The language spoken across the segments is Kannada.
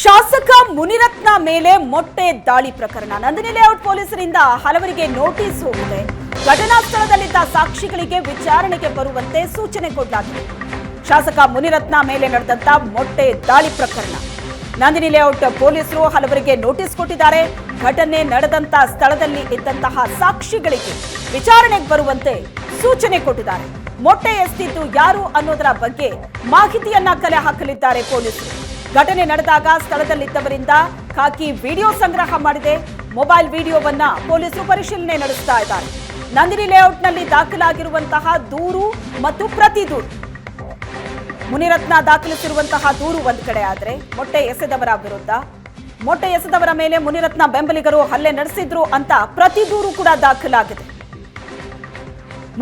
ಶಾಸಕ ಮುನಿರತ್ನ ಮೇಲೆ ಮೊಟ್ಟೆ ದಾಳಿ ಪ್ರಕರಣ ನಂದಿನಿ ಲೇಔಟ್ ಪೊಲೀಸರಿಂದ ಹಲವರಿಗೆ ನೋಟಿಸ್ ಹೋಗಿದೆ. ಘಟನಾ ಸ್ಥಳದಲ್ಲಿದ್ದ ಸಾಕ್ಷಿಗಳಿಗೆ ವಿಚಾರಣೆಗೆ ಬರುವಂತೆ ಸೂಚನೆ ಕೊಡಲಾಗಿದೆ. ಶಾಸಕ ಮುನಿರತ್ನ ಮೇಲೆ ನಡೆದಂತ ಮೊಟ್ಟೆ ದಾಳಿ ಪ್ರಕರಣ ನಂದಿನಿ ಲೇಔಟ್ ಪೊಲೀಸರು ಹಲವರಿಗೆ ನೋಟಿಸ್ ಕೊಟ್ಟಿದ್ದಾರೆ. ಘಟನೆ ನಡೆದಂತ ಸ್ಥಳದಲ್ಲಿ ಇದ್ದಂತಹ ಸಾಕ್ಷಿಗಳಿಗೆ ವಿಚಾರಣೆಗೆ ಬರುವಂತೆ ಸೂಚನೆ ಕೊಟ್ಟಿದ್ದಾರೆ. ಮೊಟ್ಟೆ ಎಸೆದಿದ್ದು ಯಾರು ಅನ್ನೋದರ ಬಗ್ಗೆ ಮಾಹಿತಿಯನ್ನ ಕಲೆ ಹಾಕಲಿದ್ದಾರೆ ಪೊಲೀಸರು. ಘಟನೆ ನಡೆದಾಗ ಸ್ಥಳದಲ್ಲಿದ್ದವರಿಂದ ಖಾಕಿ ವಿಡಿಯೋ ಸಂಗ್ರಹ ಮಾಡಿದೆ. ಮೊಬೈಲ್ ವಿಡಿಯೋವನ್ನ ಪೊಲೀಸರು ಪರಿಶೀಲನೆ ನಡೆಸ್ತಾ ಇದ್ದಾರೆ. ನಂದಿನಿ ಲೇಔಟ್ನಲ್ಲಿ ದಾಖಲಾಗಿರುವಂತಹ ದೂರು ಮತ್ತು ಪ್ರತಿ ದೂರು, ಮುನಿರತ್ನ ದಾಖಲಿಸಿರುವಂತಹ ದೂರು ಒಂದು ಕಡೆ ಆದರೆ ಮೊಟ್ಟೆ ಎಸೆದವರ ವಿರುದ್ಧ, ಮೊಟ್ಟೆ ಎಸೆದವರ ಮೇಲೆ ಮುನಿರತ್ನ ಬೆಂಬಲಿಗರು ಹಲ್ಲೆ ನಡೆಸಿದ್ರು ಅಂತ ಪ್ರತಿ ದೂರು ಕೂಡ ದಾಖಲಾಗಿದೆ.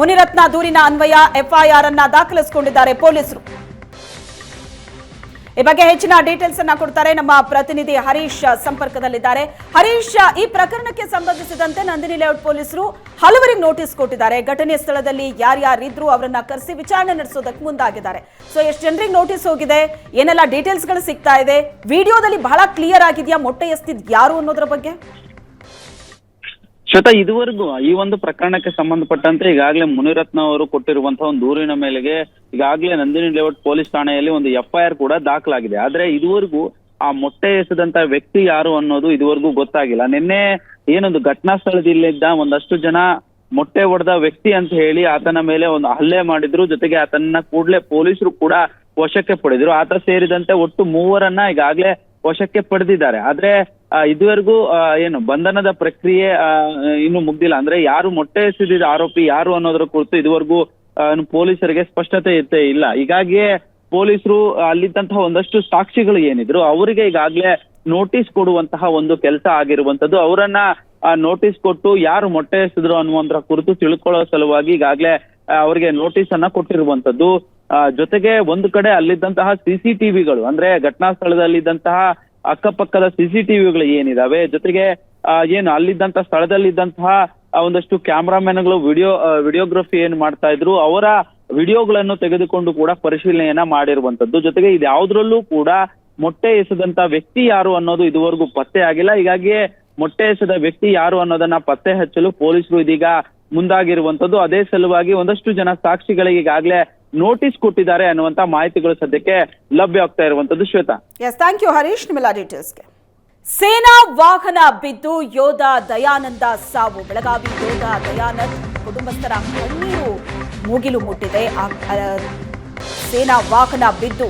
ಮುನಿರತ್ನ ದೂರಿನ ಅನ್ವಯ ಎಫ್ಐಆರ್ ಅನ್ನ ದಾಖಲಿಸಿಕೊಂಡಿದ್ದಾರೆ ಪೊಲೀಸರು. ಈ ಬಗ್ಗೆ ಹೆಚ್ಚಿನ ಡೀಟೇಲ್ಸ್ ಅನ್ನ ಕೊಡ್ತಾರೆ ನಮ್ಮ ಪ್ರತಿನಿಧಿ ಹರೀಶ್ ಸಂಪರ್ಕದಲ್ಲಿದ್ದಾರೆ. ಹರೀಶ್, ಈ ಪ್ರಕರಣಕ್ಕೆ ಸಂಬಂಧಿಸಿದಂತೆ ನಂದಿನಿ ಲೇಔಟ್ ಪೊಲೀಸರು ಹಲವರಿಗೆ ನೋಟಿಸ್ ಕೊಟ್ಟಿದ್ದಾರೆ. ಘಟನೆ ಸ್ಥಳದಲ್ಲಿ ಯಾರ್ಯಾರಿದ್ರು ಅವರನ್ನ ಕರೆಸಿ ವಿಚಾರಣೆ ನಡೆಸೋದಕ್ಕೆ ಮುಂದಾಗಿದ್ದಾರೆ. ಸೊ ಎಷ್ಟು ಜನರಿಗೆ ನೋಟಿಸ್ ಹೋಗಿದೆ, ಏನೆಲ್ಲ ಡೀಟೇಲ್ಸ್ ಗಳು ಸಿಗ್ತಾ ಇದೆ, ವಿಡಿಯೋದಲ್ಲಿ ಬಹಳ ಕ್ಲಿಯರ್ ಆಗಿದೆಯಾ ಮೊಟ್ಟೆ ಎಸೆದಿದ್ದು ಯಾರು ಅನ್ನೋದ್ರ ಬಗ್ಗೆ? ಶ್ವೇತಾ, ಇದುವರೆಗೂ ಈ ಒಂದು ಪ್ರಕರಣಕ್ಕೆ ಸಂಬಂಧಪಟ್ಟಂತೆ ಈಗಾಗಲೇ ಮುನಿರತ್ನ ಅವರು ಕೊಟ್ಟಿರುವಂತಹ ಒಂದು ದೂರಿನ ಮೇಲೆಗೆ ಈಗಾಗಲೇ ನಂದಿನಿ ಲೇಔಟ್ ಪೊಲೀಸ್ ಠಾಣೆಯಲ್ಲಿ ಒಂದು ಎಫ್ಐಆರ್ ಕೂಡ ದಾಖಲಾಗಿದೆ. ಆದ್ರೆ ಇದುವರೆಗೂ ಆ ಮೊಟ್ಟೆ ಎಸೆದಂತ ವ್ಯಕ್ತಿ ಯಾರು ಅನ್ನೋದು ಇದುವರೆಗೂ ಗೊತ್ತಾಗಿಲ್ಲ. ನಿನ್ನೆ ಏನೊಂದು ಘಟನಾ ಸ್ಥಳದಲ್ಲಿದ್ದ ಒಂದಷ್ಟು ಜನ ಮೊಟ್ಟೆ ಹೊಡೆದ ವ್ಯಕ್ತಿ ಅಂತ ಹೇಳಿ ಆತನ ಮೇಲೆ ಒಂದು ಹಲ್ಲೆ ಮಾಡಿದ್ರು. ಜೊತೆಗೆ ಆತನ ಕೂಡಲೇ ಪೊಲೀಸರು ಕೂಡ ವಶಕ್ಕೆ ಪಡೆದಿದ್ರು. ಆತ ಸೇರಿದಂತೆ ಒಟ್ಟು 3 ಈಗಾಗಲೇ ವಶಕ್ಕೆ ಪಡೆದಿದ್ದಾರೆ. ಆದ್ರೆ ಇದುವರೆಗೂ ಏನು ಬಂಧನದ ಪ್ರಕ್ರಿಯೆ ಇನ್ನು ಮುಗ್ದಿಲ್ಲ. ಅಂದ್ರೆ ಯಾರು ಮೊಟ್ಟೆ ಎಸೆದಿದ್ದ ಆರೋಪಿ ಯಾರು ಅನ್ನೋದ್ರ ಕುರಿತು ಇದುವರೆಗೂ ಪೊಲೀಸರಿಗೆ ಸ್ಪಷ್ಟತೆ ಇಲ್ಲ. ಹೀಗಾಗಿಯೇ ಪೊಲೀಸರು ಅಲ್ಲಿದ್ದಂತಹ ಒಂದಷ್ಟು ಸಾಕ್ಷಿಗಳು ಏನಿದ್ರು ಅವರಿಗೆ ಈಗಾಗಲೇ ನೋಟಿಸ್ ಕೊಡುವಂತಹ ಒಂದು ಕೆಲಸ ಆಗಿರುವಂತದ್ದು. ಅವರನ್ನ ನೋಟಿಸ್ ಕೊಟ್ಟು ಯಾರು ಮೊಟ್ಟೆ ಎಸೆದ್ರು ಅನ್ನುವಂತರ ಕುರಿತು ತಿಳ್ಕೊಳ್ಳೋ ಸಲುವಾಗಿ ಈಗಾಗಲೇ ಅವರಿಗೆ ನೋಟಿಸ್ ಅನ್ನ ಕೊಟ್ಟಿರುವಂತದ್ದು. ಜೊತೆಗೆ ಒಂದು ಕಡೆ ಅಲ್ಲಿದ್ದಂತಹ ಸಿಸಿಟಿವಿಗಳು, ಅಂದ್ರೆ ಘಟನಾ ಸ್ಥಳದಲ್ಲಿದ್ದಂತಹ ಅಕ್ಕಪಕ್ಕದ ಸಿಸಿಟಿವಿಗಳು ಏನಿದಾವೆ, ಜೊತೆಗೆ ಏನು ಅಲ್ಲಿದ್ದಂತಹ ಸ್ಥಳದಲ್ಲಿದ್ದಂತಹ ಒಂದಷ್ಟು ಕ್ಯಾಮ್ರಾಮನ್ಗಳು ವಿಡಿಯೋಗ್ರಫಿ ಏನ್ ಮಾಡ್ತಾ ಇದ್ರು ಅವರ ವಿಡಿಯೋಗಳನ್ನು ತೆಗೆದುಕೊಂಡು ಕೂಡ ಪರಿಶೀಲನೆಯನ್ನ ಮಾಡಿರುವಂತದ್ದು. ಜೊತೆಗೆ ಇದ್ಯಾವುದ್ರಲ್ಲೂ ಕೂಡ ಮೊಟ್ಟೆ ಎಸೆದಂತ ವ್ಯಕ್ತಿ ಯಾರು ಅನ್ನೋದು ಇದುವರೆಗೂ ಪತ್ತೆ ಆಗಿಲ್ಲ. ಹೀಗಾಗಿ ಮೊಟ್ಟೆ ಎಸೆದ ವ್ಯಕ್ತಿ ಯಾರು ಅನ್ನೋದನ್ನ ಪತ್ತೆ ಹಚ್ಚಲು ಪೊಲೀಸರು ಇದೀಗ ಮುಂದಾಗಿರುವಂತದ್ದು. ಅದೇ ಸಲುವಾಗಿ ಒಂದಷ್ಟು ಜನ ಸಾಕ್ಷಿಗಳಿಗೆ ಈಗಾಗಲೇ ನೋಟಿಸ್ ಕೊಟ್ಟಿದ್ದಾರೆ ಅನ್ನುವಂತ ಮಾಹಿತಿಗಳು ಸದ್ಯಕ್ಕೆ ಲಭ್ಯ ಆಗ್ತಾ ಇರುವಂತದ್ದು. Shweta, yes, thank you Harish ನಿಮ್ಮೆಲ್ಲ ಡೀಟೇಲ್ಸ್ಗೆ. ಸೇನಾ ವಾಹನ ಬಿದ್ದು ಯೋಧ ದಯಾನಂದ ಸಾವು. ಬೆಳಗಾವಿ ಯೋಧ ದಯಾನಂದ್ ಕುಟುಂಬಸ್ಥರ ಕಣ್ಣೀರು ಮೂಗಿಲು ಮುಟ್ಟಿದೆ. ಸೇನಾ ವಾಹನ ಬಿದ್ದು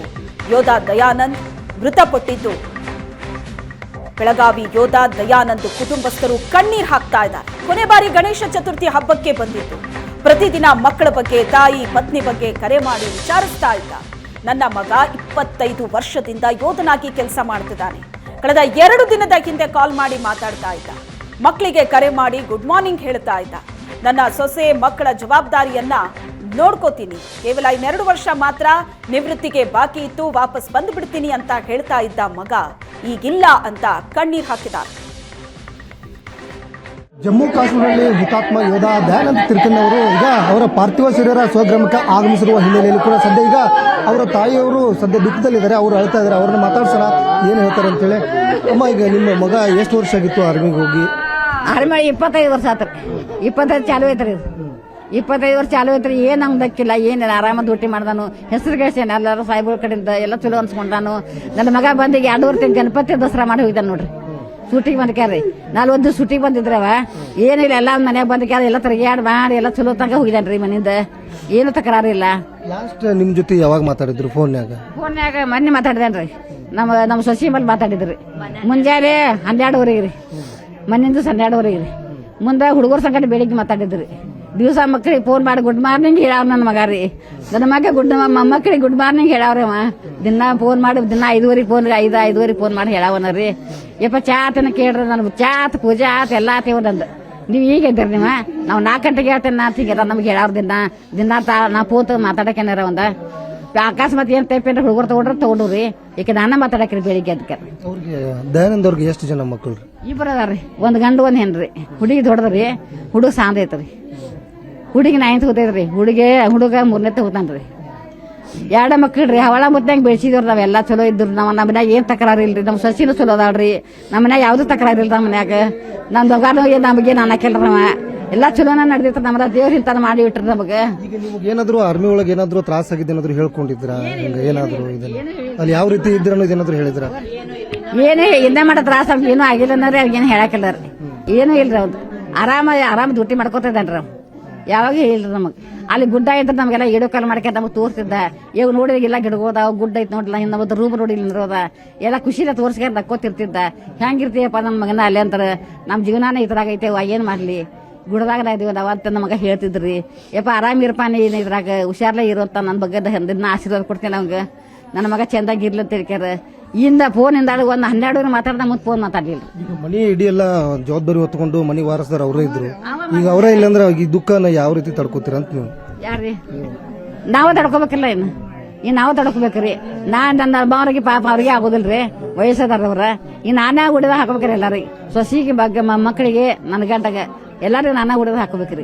ಯೋಧ ದಯಾನಂದ್ ಮೃತಪಟ್ಟಿದ್ದು ಬೆಳಗಾವಿ ಯೋಧ ದಯಾನಂದ್ ಕುಟುಂಬಸ್ಥರು ಕಣ್ಣೀರು ಹಾಕ್ತಾ ಇದ್ದಾರೆ. ಕೊನೆ ಬಾರಿ ಗಣೇಶ ಚತುರ್ಥಿ ಹಬ್ಬಕ್ಕೆ ಬಂದಿದ್ದು ಪ್ರತಿದಿನ ಮಕ್ಕಳ ಬಗ್ಗೆ, ತಾಯಿ ಪತ್ನಿ ಬಗ್ಗೆ ಕರೆ ಮಾಡಿ ವಿಚಾರಿಸ್ತಾ ಇದ್ದ. ನನ್ನ ಮಗ 25 ವರ್ಷದಿಂದ ಯೋಧನಾಗಿ ಕೆಲಸ ಮಾಡ್ತಿದ್ದಾನೆ. ಕಳೆದ 2 ದಿನದ ಹಿಂದೆ ಕಾಲ್ ಮಾಡಿ ಮಾತಾಡ್ತಾ ಇದ್ದ. ಮಕ್ಕಳಿಗೆ ಕರೆ ಮಾಡಿ ಗುಡ್ ಮಾರ್ನಿಂಗ್ ಹೇಳ್ತಾ ಇದ್ದ. ನನ್ನ ಸೊಸೆ ಮಕ್ಕಳ ಜವಾಬ್ದಾರಿಯನ್ನ ನೋಡ್ಕೋತೀನಿ, ಕೇವಲ 2 ವರ್ಷ ಮಾತ್ರ ನಿವೃತ್ತಿಗೆ ಬಾಕಿ ಇತ್ತು, ವಾಪಸ್ ಬಂದ್ಬಿಡ್ತೀನಿ ಅಂತ ಹೇಳ್ತಾ ಇದ್ದ ಮಗ ಈಗಿಲ್ಲ ಅಂತ ಕಣ್ಣೀರ್ ಹಾಕಿದ್ದಾರೆ. ಜಮ್ಮು ಕಾಶ್ಮೀರದಲ್ಲಿ ಹುತಾತ್ಮ ಯೋಧ ದಯಾನಂದ್ ತಿರ್ಕನ್ ಅವರು ಈಗ ಅವರ ಪಾರ್ಥಿವ ಶರೀರ ಸ್ವಗ್ರಾಮಕ್ಕೆ ಆಗಮಿಸಿರುವ ಹಿನ್ನೆಲೆಯಲ್ಲಿ ಕೂಡ ಸದ್ಯ ಈಗ ಅವರ ತಾಯಿಯವರು ಸದ್ಯ ದುಃಖದಲ್ಲಿದ್ದಾರೆ. ಅವರು ಅಳ್ತಾ ಇದ್ದಾರೆ. ಅವ್ರನ್ನ ಮಾತಾಡ್ಸೋಣ, ಏನು ಹೇಳ್ತಾರೆ ಅಂತೇಳಿ. ಅಮ್ಮ, ಈಗ ನಿಮ್ಮ ಮಗ ಎಷ್ಟು ವರ್ಷ ಆಗಿತ್ತು ಆರ್ಮಿಗೆ ಹೋಗಿ? ಆರ್ಮಿ 25 ವರ್ಷ ಆತ್ರಿ. 25 ಚಾಲು ಐತ್ರಿ. 25 ವರ್ಷ ಚಾಲು ಐತ್ರಿ. ಏನ್ ನಮ್ಗೆ ದಕ್ಕಿಲ್ಲ, ಏನಿಲ್ಲ. ಆರಾಮ ಡ್ಯೂಟಿ ಮಾಡ್ದಾನು, ಹೆಸರು ಗಳಿಸ್ಯಾನ ಎಲ್ಲರೂ ಸಾಹೇಬ್ರ ಕಡೆಯಿಂದ ಎಲ್ಲ ಚಲೋ ಅನ್ಸ್ಕೊಂಡಾನು. ನನ್ನ ಮಗ ಬಂದಿಗೆ 2 ವರ್ಷ ಗಣಪತಿ ದಸರಾ ಮಾಡಿ ಹೋಗಿದ್ದಾನೆ ನೋಡ್ರಿ. ಸೂಟಿಗೆ ಬಂದ್ಕ್ಯಾರ್ರಿ. 4 ಸೂಟಿಗೆ ಬಂದಿದ್ರವ, ಏನಿಲ್ಲ. ಎಲ್ಲ ಮನೆಯಾಗ ಬಂದ್ಕ್ಯಾರ, ಎಲ್ಲ ತಿರುಗಾಡ್ ಮಾಡಿ ಎಲ್ಲ ಚಲೋ ತನಕ ಹೋಗಿದ್ದಾನ್ರಿ. ಮನೆಯಿಂದ ಏನು ತಕರಾರಿಲ್ಲ. ಲಾಸ್ಟ್ ನಿಮ್ ಜೊತೆ ಯಾವಾಗ ಮಾತಾಡಿದ್ರು? ಫೋನ್ಯಾಗ ಮೊನ್ನೆ ಮಾತಾಡಿದೇನ್ರಿ. ನಮ್ಮ ಸೊಸಿ ಮೇಲೆ ಮಾತಾಡಿದ್ರಿ. ಮುಂಜಾನೆ 12:30 ರೀ. ಮನೆಯಿಂದ 12:30 ರೀ. ಮುಂದೆ ಹುಡುಗರ ಸಂಗಡ ಬೆಳಿಗ್ಗೆ ಮಾತಾಡಿದ್ರಿ. ದಿವಸ ಮಕ್ಕಳಿಗೆ ಫೋನ್ ಮಾಡಿ ಗುಡ್ ಮಾರ್ನಿಂಗ್ ಹೇಳಾವ ನನ್ನ ಮಗ ರೀ. ನನ್ನ ಮಗ ಮಕ್ಕಳಿಗೆ ಗುಡ್ ಮಾರ್ನಿಂಗ್ ಹೇಳಾವ್ರಿ. ಅವ ದಿನ ಫೋನ್ ಮಾಡಿ, ದಿನ 5:30 ಫೋನ್ 5:30 ಫೋನ್ ಮಾಡಿ ಹೇಳಾವನ ರೀ. ಯಪ್ಪ ಚಾ ಆತನ ಕೇಳ್ರಿ, ನನ್ಗೆ ಚಾ ಆತ ಪೂಜಾ ಆತ ಎಲ್ಲ ಆತೇವ ನಂದು. ನೀವು ಈಗ ಇದ್ದೀರಿ ನೀವು, ನಾವು 4 ಗಂಟೆಗೆ ಹೇಳ್ತೇನೆ ನಾ ತಿಂಗ ನಮ್ಗೆ ಹೇಳಾವ್ರ ದಿನ ನಾ ಫೋನ್ ತಗೊಂಡು ಮಾತಾಡಕೇನಾರ ಒಂದ ಅಕಸ್ಮಾತ್ ಏನ್ ಟೈಪ್ ಹುಡುಗರು ತಗೊಂಡ್ರಿ. ಈಗ ನಾನ ಮಾತಾಡಕ್ರಿ ಬೆಳಿಗ್ಗೆ. ಅದಕ್ಕೆ ದಯಾನಂದ್ ಅವ್ರಿಗೆ ಎಷ್ಟು ಜನ ಮಕ್ಕಳು? 2 ಅದಾರ್ರಿ. 1 ಗಂಡು 1 ಹೆಣ್ರಿ. ಹುಡುಗಿ ದೊಡ್ಡದ್ರಿ, ಹುಡುಗ ಸಾಂದ್ ಐತ್ರಿ. ಹುಡುಗಿ 9th ಓದೈತ್ರಿ. ಹುಡುಗ 3ನೇ ಓದ್ತಾನ್ರಿ. ಎರಡ ಮಕ್ಳ್ರಿ ಹವಳ ಮುದ್ದಂಗೆ ಬೆಳೆಸಿದ್ರಿ ನಾವೆಲ್ಲ ಚಲೋ ಇದ್ರು ನಮ್ಮ ಮನ್ಯಾಗ ಏನ್ ತಕರಾರು ಇಲ್ರಿ ನಮ್ಮ ಸಸಿನೂ ಚಲೋ ಅದಾಳ್ರಿ ನಮ್ಮ ಮನ್ಯಾಗ ಯಾವ್ದು ತಕರಾರು ಇಲ್ರಿ ನಮ್ಮ ಮನ್ಯಾಗ ನಮ್ ದೊಗಾನು ನಮಗೇನು ಅನ್ನಕ್ಕಿಲ್ರಿ ನಾವ ಎಲ್ಲಾ ಚಲೋನ ನಡೆದಿತ್ತು ನಮ್ದ ದೇವ್ರ ಇಂತಾನ ಮಾಡಿ ಬಿಟ್ರಿ ನಮಗೆ. ಈಗ ನಿಮ್ಗೆ ಏನಾದ್ರು ಆರ್ಮಿ ಒಳಗೆ ಏನಾದ್ರು ತ್ರಾಸ ಆಗಿದ್ದು ಏನಾದ್ರು ಹೇಳ್ಕೊಂಡಿದ್ರ ಏನಾದ್ರು ಇದನ್ನ ಅಲ್ಲಿ ಯಾವ ರೀತಿ ಇದ್ರ ಅನ್ನೋದು ಏನಾದ್ರು ಹೇಳಿದ್ರ? ಏನೇ ಹಿಂದೆ ಮಾಡೋ ತ್ರಾಸ ಏನೂ ಆಗಿಲ್ಲ ಅಂದ್ರೆ ಅವ್ರಿಗೇನು ಹೇಳಕ್ಕಿಲ್ಲ ರೀ, ಏನೂ ಇಲ್ರಿ ಅವ್ದು ಆರಾಮ ಡ್ಯೂಟಿ ಮಾಡ್ಕೊತಿದ್ದಾನ್ರಿ ಅವ್ನು, ಯಾವಾಗ ಇಲ್ರಿ ನಮಗೆ. ಅಲ್ಲಿ ಗುಡ್ಡ ಇದ್ರೆ ನಮಗೆಲ್ಲ ಇಡೋ ಕಾಲ ಮಾಡ್ಕೊಂಡು ನಮಗೆ ತೋರಿಸ್ತಿದ್ದ, ಇವಾಗ ನೋಡಿದಾಗೆಲ್ಲ ಗಿಡಗೋದ ಗುಡ್ಡ ಐತೆ ನೋಡಿಲ್ಲ ಹಿಂದೆ ಒಂದು ರೂಮ್ ನೋಡಿಲ್ಲ ನಿಂದ್ರೋದ ಎಲ್ಲ ಖುಷಿನ ತೋರಿಸ್ಕೊಂಡು ನಕ್ಕೋತಿರ್ತಿದ್ದ. ಹೆಂಗಿರ್ತೀಯಪ್ಪ ನನ್ನ ಮಗನ ಅಲ್ಲಿ ಅಂತಾರೆ, ನಮ್ಮ ಜೀವನಾನೇ ಇದ್ರಾಗ ಐತೆ ಏನು ಮಾಡಲಿ ಗುಡದಾಗ ಇದೀವಿ ನಾವು ಅಂತ ನಮಗೆ ಹೇಳ್ತಿದ್ರಿ. ಯಪ್ಪ ಆರಾಮಿರಪ್ಪ ನೀನು ಇದ್ರಾಗ ಹುಷಾರ್ಲೇ ಇರುವಂತ ನನ್ನ ಬಗ್ಗೆ ದಿನ ಆಶೀರ್ವಾದ ಕೊಡ್ತೀನಿ ಅವಂಗ, ನನ್ನ ಮಗ ಚಂದಾಗಿರ್ಲಿ ಅಂತ ಹೇಳ್ಕ್ಯಾರ. ಇಂದ ಫೋನಿಂದ ಒಂದು 12 ಮಾತಾಡ್ದ ಮುಂದೆ ಫೋನ್ ಮಾತಾಡ್ಲಿಲ್ಲ. ಈಗ ಮನಿ ಇಡೀ ಎಲ್ಲ ಜವಾಬ್ದಾರಿ ಹೊತ್ಕೊಂಡು ಮನಿ ವಾರಸ್ದಾರ ಅವರೇ ಇದ್ರು, ಈಗ ಅವರೇ ಇಲ್ಲಂದ್ರೆ ಈ ದುಃಖನ ಯಾವ ರೀತಿ ತಡ್ಕೋತೀರ ಅಂತ ನೀವು? ಯಾರ್ರಿ ನಾವು ತಡ್ಕೋಬೇಕಿಲ್ಲ ಇನ್ನು ನಾವು ತಡ್ಕೋಬೇಕ್ರಿ. ನನ್ನ ಅವ್ರಿಗೆ ಪಾಪ ಅವ್ರಿಗೆ ಆಗೋದಿಲ್ರಿ, ವಯಸ್ಸದಾರವ್ರ. ನಾನೇ ಉಡಿದ ಹಾಕೋಬೇಕ್ರಿ ಎಲ್ಲಾರಿಗೆ, ಸೊಸಿಗೆ ಬಗ್ಗೆ ಮಕ್ಕಳಿಗೆ ನನ್ನ ಗಂಟಗ ಎಲ್ಲಾರಿಗೂ ನಾನೇ ಉಡಿದ ಹಾಕೋಬೇಕ್ರಿ.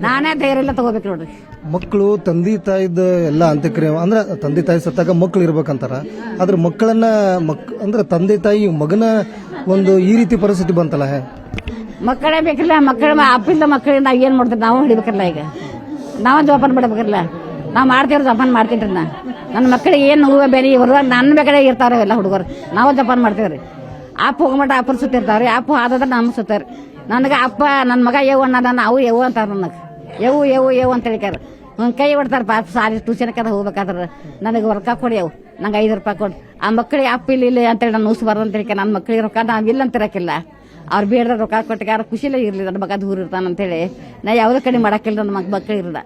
ನಾನೇ ಧೈರ್ಯ ಎಲ್ಲ ತಗೋಬೇಕ್ರಿ ನೋಡ್ರಿ. ಮಕ್ಕಳು ತಂದೆ ತಾಯಿದ ಎಲ್ಲ ಅಂತ್ಯಕ್ರಿಯೆ ಅಂದ್ರೆ ತಂದೆ ತಾಯಿ ಸತ್ತಾಗ ಮಕ್ಳು ಇರ್ಬೇಕಂತಾರ, ಆದ್ರೆ ಮಕ್ಕಳನ್ನ ಅಂದ್ರೆ ತಂದೆ ತಾಯಿ ಮಗನ ಒಂದು ಈ ರೀತಿ ಪರಿಸ್ಥಿತಿ ಬಂತಲ್ಲ, ಮಕ್ಕಳೇ ಬೇಕಿಲ್ಲ. ಮಕ್ಕಳ ಅಪ್ಪಿಲ್ಲ ಮಕ್ಕಳಿಂದ ನಾವು ಏನ್ ಮಾಡ್ತೀವಿ, ನಾವು ಹಿಡಿಬೇಕಲ್ಲ. ಈಗ ನಾವು ಜೋಪಾನ ಬಿಡಬೇಕಲ್ಲ, ನಾವು ಮಾಡ್ತೀವ್ರಿ ಜೋಪಾನ ಮಾಡ್ತೀನಿ. ನನ್ನ ಮಕ್ಕಳಿಗೆ ಏನು ಹೂವು ಬೇರೆ ಹೊರದಾಗ ನನ್ನ ಬೇಕಾದ್ರೆ ಇರ್ತಾರ ಎಲ್ಲ ಹುಡುಗರು, ನಾವು ಜೋಪಾನ ಮಾಡ್ತೀವ್ರಿ. ಅಪ್ಪ ಹೋಗ್ಮಟ ಅಪ್ಪನ ಸುತ್ತಿರ್ತಾವ್ರಿ, ಅಪ್ಪ ಆದ್ರೆ ನಮ್ಮ ಸುತ್ತಾರ. ನನಗೆ ಅಪ್ಪ ನನ್ನ ಮಗ ಯವ್ ಅಣ್ಣ ನಾವು ಯವ್ ಅಂತಾರ, ನನಗೆ ಯವ್ ಅಂತ ಹೇಳ್ಕ್ಯಾರ. ಒಂದು ಕೈ ಹೊಡ್ತಾರ ಪಾಪ ಸಾರಿ ಟ್ಯೂಷನ್ಗೆ ಹೋಗ್ಬೇಕಾದ್ರೆ ನನಗೆ ರೊಕ್ಕ ಕೊಡಿ ಅವು, ನಂಗೆ 5 ರೂಪಾಯಿ ಕೊಡಿ. ಆ ಮಕ್ಕಳಿಗೆ ಅಪ್ಪ ಇಲ್ಲ ಅಂತೇಳಿ ನಾನು ಉಸ್ಬಾರ್ದು ಅಂತ ಹೇಳ್ಕ ನನ್ನ ಮಕ್ಕಳಿಗೆ ರೊಕ್ಕ ನಾವಿಲ್ಲ ಅಂತ ಇರಕ್ಕಿಲ್ಲ. ಅವ್ರು ಬೇಡ ರೊಕ್ಕ ಕೊಟ್ಟಿಗಾರ ಖುಷಿಲೇ ಇರಲಿ, ನನ್ನ ಮಗ ದೂರ ಇರ್ತಾನಂತೇಳಿ ನಾ ಯಾವುದೇ ಕಡೆ ಮಾಡಕ್ಕಿಲ್ಲ. ನನ್ನ ಮಕ್ಕಳು ಇರಲ್ಲ.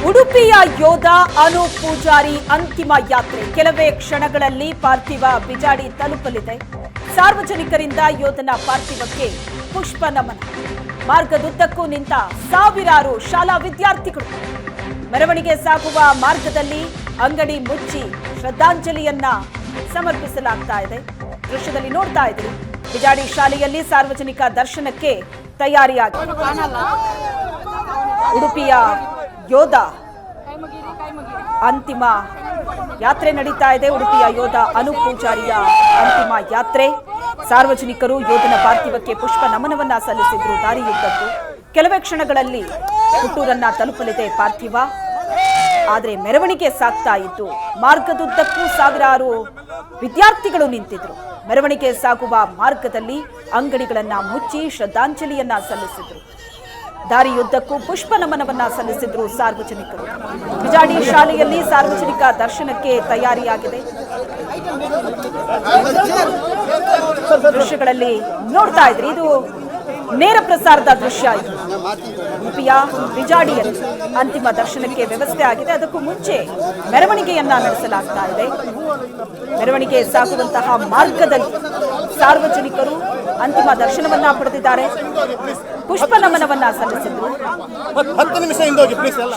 ಉಡುಪಿಯ ಯೋಧ ಅನೂಪ್ ಪೂಜಾರಿ ಅಂತಿಮ ಯಾತ್ರೆ ಕೆಲವೇ ಕ್ಷಣಗಳಲ್ಲಿ ಪಾರ್ಥಿವ ಬಿಜಾಡಿ ತಲುಪಲಿದೆ. ಸಾರ್ವಜನಿಕರಿಂದ ಯೋಧನ ಪಾರ್ಥಿವಕ್ಕೆ ಪುಷ್ಪ ನಮನ. ಮಾರ್ಗದುದ್ದಕ್ಕೂ ನಿಂತ ಸಾವಿರಾರು ಶಾಲಾ ವಿದ್ಯಾರ್ಥಿಗಳು. ಮೆರವಣಿಗೆ ಸಾಗುವ ಮಾರ್ಗದಲ್ಲಿ ಅಂಗಡಿ ಮುಚ್ಚಿ ಶ್ರದ್ಧಾಂಜಲಿಯನ್ನ ಸಮರ್ಪಿಸಲಾಗ್ತಾ ಇದೆ. ದೃಶ್ಯದಲ್ಲಿ ನೋಡ್ತಾ ಇದ್ರಿ, ಬಿಜಾಡಿ ಶಾಲೆಯಲ್ಲಿ ಸಾರ್ವಜನಿಕ ದರ್ಶನಕ್ಕೆ ತಯಾರಿಯಾಗಿದೆ. ಉಡುಪಿಯ ಯೋಧ ಅಂತಿಮ ಯಾತ್ರೆ ನಡೀತಾ ಇದೆ. ಉಡುಪಿಯ ಯೋಧ ಅನೂಪ್ ಪೂಜಾರಿಯ ಅಂತಿಮ ಯಾತ್ರೆ. ಸಾರ್ವಜನಿಕರು ಯೋಧನ ಪಾರ್ಥಿವಕ್ಕೆ ಪುಷ್ಪ ನಮನವನ್ನ ಸಲ್ಲಿಸಿದ್ರು. ದಾರಿಯುದ್ದಕ್ಕೂ ಕೆಲವೇ ಕ್ಷಣಗಳಲ್ಲಿ ಹುಟ್ಟೂರನ್ನ ತಲುಪಲಿದೆ ಪಾರ್ಥಿವ. ಆದರೆ ಮೆರವಣಿಗೆ ಸಾಗ್ತಾ ಇದ್ದು ಮಾರ್ಗದುದ್ದಕ್ಕೂ ಸಾವಿರಾರು ವಿದ್ಯಾರ್ಥಿಗಳು ನಿಂತಿದ್ರು. ಮೆರವಣಿಗೆ ಸಾಗುವ ಮಾರ್ಗದಲ್ಲಿ ಅಂಗಡಿಗಳನ್ನ ಮುಚ್ಚಿ ಶ್ರದ್ಧಾಂಜಲಿಯನ್ನ ಸಲ್ಲಿಸಿದ್ರು. ದಾರಿಯುದ್ದಕ್ಕೂ ಪುಷ್ಪ ನಮನವನ್ನ ಸಲ್ಲಿಸಿದ್ರು ಸಾರ್ವಜನಿಕರು. ಬಿಜಾಡಿ ಶಾಲೆಯಲ್ಲಿ ಸಾರ್ವಜನಿಕ ದರ್ಶನಕ್ಕೆ ತಯಾರಿಯಾಗಿದೆ. ದೃಶ್ಯಗಳಲ್ಲಿ ನೋಡ್ತಾ ಇದ್ರಿ, ಇದು ನೇರ ಪ್ರಸಾರದ ದೃಶ್ಯ. ಇದು ಉಡುಪಿಯ ಬಿಜಾಡಿಯಲ್ಲಿ ಅಂತಿಮ ದರ್ಶನಕ್ಕೆ ವ್ಯವಸ್ಥೆ ಆಗಿದೆ. ಅದಕ್ಕೂ ಮುಂಚೆ ಮೆರವಣಿಗೆಯನ್ನ ನಡೆಸಲಾಗ್ತಾ ಇದೆ. ಮೆರವಣಿಗೆ ಸಾಗುವಂತಹ ಮಾರ್ಗದಲ್ಲಿ ಸಾರ್ವಜನಿಕರು ಅಂತಿಮ ದರ್ಶನವನ್ನ ಪಡೆದಿದ್ದಾರೆ, ಪುಷ್ಪ ನಮನವನ್ನ ಸಲ್ಲಿಸಿದ್ರು.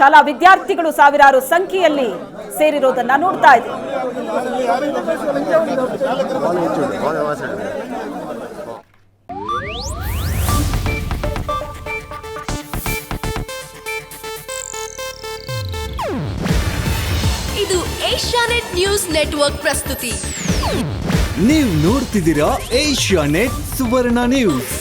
ಶಾಲಾ ವಿದ್ಯಾರ್ಥಿಗಳು ಸಾವಿರಾರು ಸಂಖ್ಯೆಯಲ್ಲಿ ಸೇರಿರೋದನ್ನ ನೋಡ್ತಾ ಇದೆ. ಇದು ಏಷ್ಯಾನೆಟ್ ನ್ಯೂಸ್ ನೆಟ್ವರ್ಕ್ ಪ್ರಸ್ತುತಿ. ನೀವು ನೋಡ್ತಿದ್ದೀರಾ ಏಷ್ಯಾನೆಟ್ ಸುವರ್ಣ ನ್ಯೂಸ್.